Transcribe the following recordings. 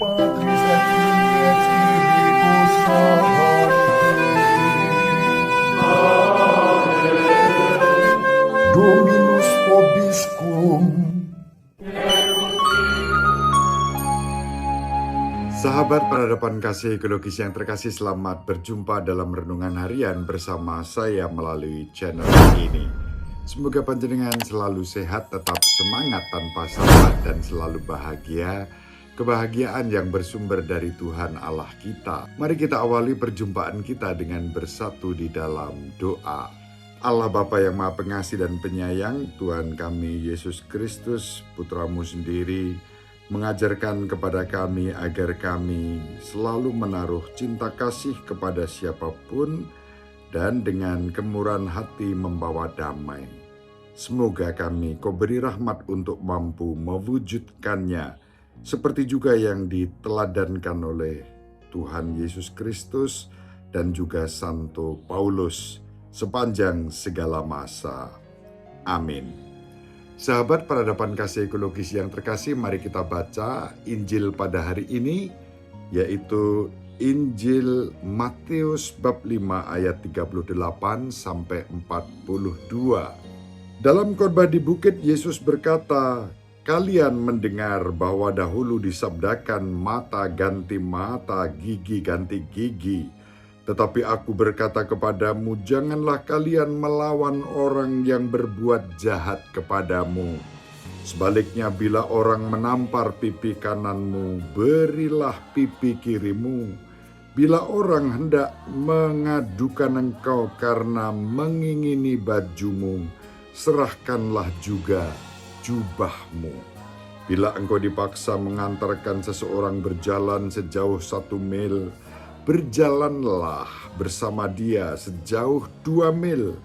Patris et Filii et Spiritus Sancti. Dominus vobiscum. Sahabat Peradaban Kasih Ekologis yang terkasih, selamat berjumpa dalam Renungan Harian bersama saya melalui channel ini. Semoga panjenengan selalu sehat, tetap semangat tanpa salah, dan selalu bahagia. Kebahagiaan yang bersumber dari Tuhan Allah kita. Mari kita awali perjumpaan kita dengan bersatu di dalam doa. Allah Bapa yang Maha Pengasih dan Penyayang, Tuhan kami Yesus Kristus, Putra-Mu sendiri, mengajarkan kepada kami agar kami selalu menaruh cinta kasih kepada siapapun dan dengan kemurahan hati membawa damai. Semoga kami Kau beri rahmat untuk mampu mewujudkannya, seperti juga yang diteladankan oleh Tuhan Yesus Kristus dan juga Santo Paulus sepanjang segala masa. Amin. Sahabat Peradaban Kasih Ekologis yang terkasih, mari kita baca Injil pada hari ini, yaitu Injil Matius bab 5 ayat 38 sampai 42. Dalam khotbah di bukit, Yesus berkata, "Kalian mendengar bahwa dahulu disabdakan mata ganti mata, gigi ganti gigi. Tetapi aku berkata kepadamu, janganlah kalian melawan orang yang berbuat jahat kepadamu. Sebaliknya, bila orang menampar pipi kananmu, berilah pipi kirimu. Bila orang hendak mengadukan engkau karena mengingini bajumu, serahkanlah juga jubahmu. Bila engkau dipaksa mengantarkan seseorang berjalan sejauh 1 mil, berjalanlah bersama dia sejauh 2 mil.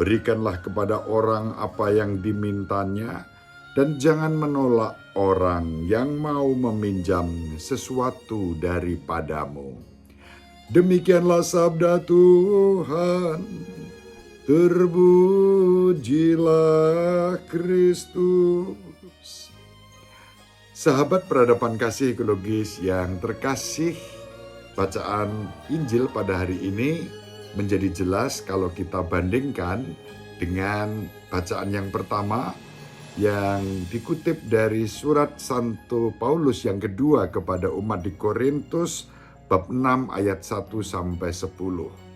Berikanlah kepada orang apa yang dimintanya, dan jangan menolak orang yang mau meminjam sesuatu daripadamu." Demikianlah sabda Tuhan. Terpujilah Kristus. Sahabat Peradaban Kasih Ekologis yang terkasih, bacaan Injil pada hari ini menjadi jelas kalau kita bandingkan dengan bacaan yang pertama yang dikutip dari surat Santo Paulus yang kedua kepada umat di Korintus bab 6 ayat 1 sampai 10.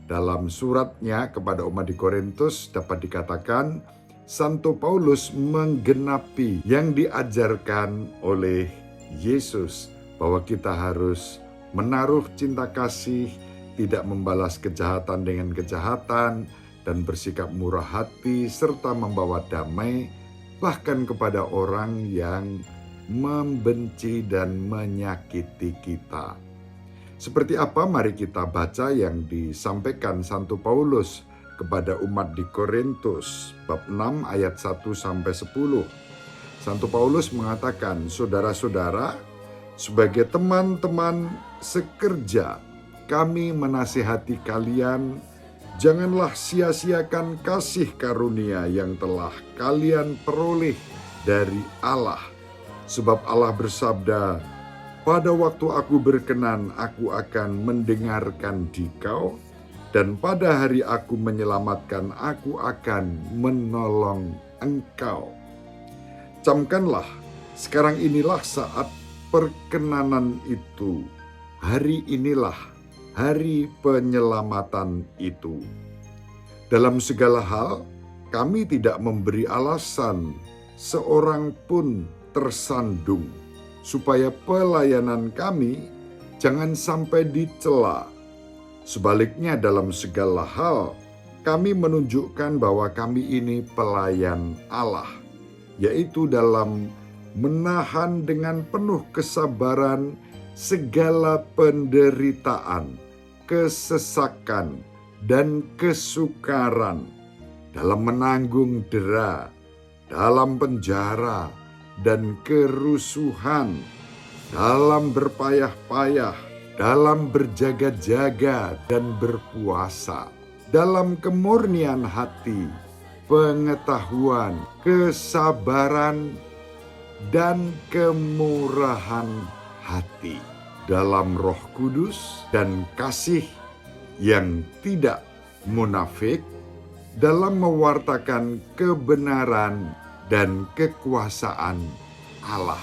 Dalam suratnya kepada umat di Korintus dapat dikatakan Santo Paulus menggenapi yang diajarkan oleh Yesus, bahwa kita harus menaruh cinta kasih, tidak membalas kejahatan dengan kejahatan, dan bersikap murah hati, serta membawa damai, bahkan kepada orang yang membenci dan menyakiti kita. Seperti apa? Mari kita baca yang disampaikan Santo Paulus kepada umat di Korintus, bab 6 ayat 1 sampai 10. Santo Paulus mengatakan, "Saudara-saudara, sebagai teman-teman sekerja, kami menasihati kalian, janganlah sia-siakan kasih karunia yang telah kalian peroleh dari Allah. Sebab Allah bersabda, pada waktu aku berkenan, aku akan mendengarkan dikau, dan pada hari aku menyelamatkan, aku akan menolong engkau." Camkanlah, sekarang inilah saat perkenanan itu. Hari inilah hari penyelamatan itu. Dalam segala hal, kami tidak memberi alasan seorang pun tersandung, supaya pelayanan kami jangan sampai dicela. Sebaliknya, dalam segala hal, kami menunjukkan bahwa kami ini pelayan Allah, yaitu dalam menahan dengan penuh kesabaran segala penderitaan, kesesakan, dan kesukaran, dalam menanggung dera, dalam penjara, dan kerusuhan, dalam berpayah-payah, dalam berjaga-jaga dan berpuasa, dalam kemurnian hati, pengetahuan, kesabaran, dan kemurahan hati, dalam Roh Kudus dan kasih yang tidak munafik, dalam mewartakan kebenaran dan kekuasaan Allah,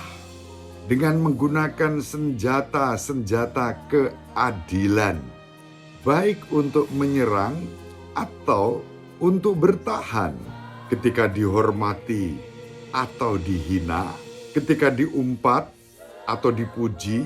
dengan menggunakan senjata-senjata keadilan, baik untuk menyerang atau untuk bertahan ketika dihormati atau dihina, ketika diumpat atau dipuji,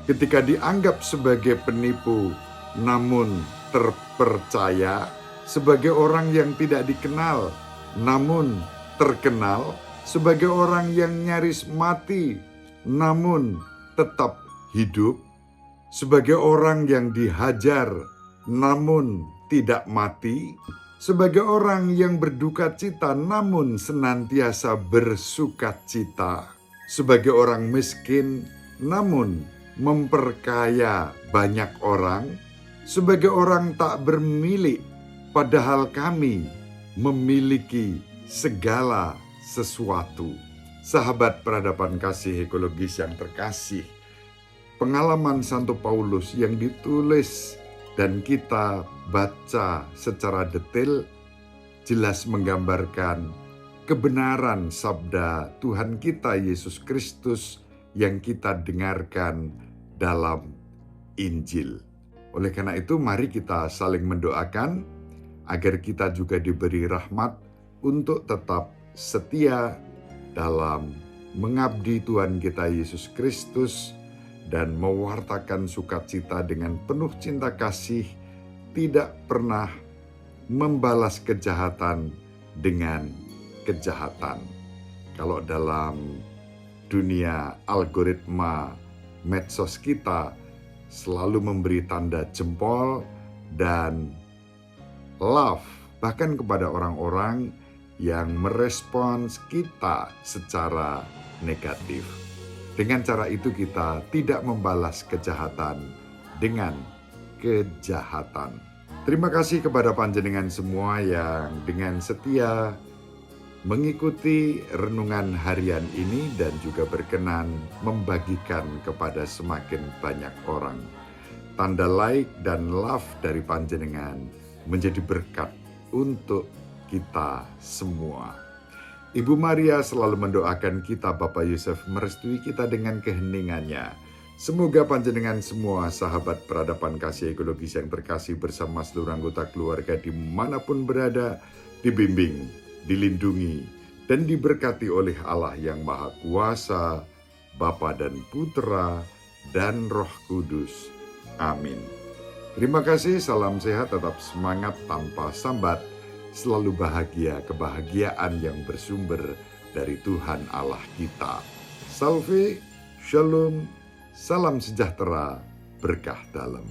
ketika dianggap sebagai penipu namun terpercaya, sebagai orang yang tidak dikenal namun terkenal, sebagai orang yang nyaris mati namun tetap hidup, sebagai orang yang dihajar namun tidak mati, sebagai orang yang berduka cita namun senantiasa bersukacita, sebagai orang miskin namun memperkaya banyak orang, sebagai orang tak bermilik padahal kami memiliki segala sesuatu. Sahabat peradaban kasih ekologis yang terkasih, pengalaman Santo Paulus yang ditulis dan kita baca secara detail jelas menggambarkan kebenaran sabda Tuhan kita Yesus Kristus yang kita dengarkan dalam Injil. Oleh karena itu, mari kita saling mendoakan agar kita juga diberi rahmat untuk tetap setia dalam mengabdi Tuhan kita Yesus Kristus dan mewartakan sukacita dengan penuh cinta kasih, tidak pernah membalas kejahatan dengan kejahatan. Kalau dalam dunia algoritma medsos kita selalu memberi tanda jempol dan love bahkan kepada orang-orang yang merespons kita secara negatif. Dengan cara itu kita tidak membalas kejahatan dengan kejahatan. Terima kasih kepada panjenengan semua yang dengan setia mengikuti renungan harian ini dan juga berkenan membagikan kepada semakin banyak orang. Tanda like dan love dari panjenengan menjadi berkat untuk kita semua. Ibu Maria selalu mendoakan kita, Bapak Yusuf merestui kita dengan keheningannya. Semoga panjenengan semua sahabat peradaban kasih ekologis yang terkasih bersama seluruh anggota keluarga dimanapun berada, dibimbing, dilindungi, dan diberkati oleh Allah yang Maha Kuasa, Bapa dan Putra, dan Roh Kudus. Amin. Terima kasih, salam sehat, tetap semangat tanpa sambat. Selalu bahagia, kebahagiaan yang bersumber dari Tuhan Allah kita. Salve, shalom, salam sejahtera, berkah dalam.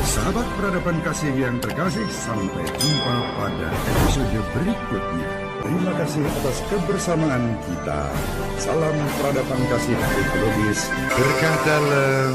Sahabat peradaban kasih yang terkasih, sampai jumpa pada episode berikutnya. Terima kasih atas kebersamaan kita. Salam peradaban kasih ekologis, Berkah dalam.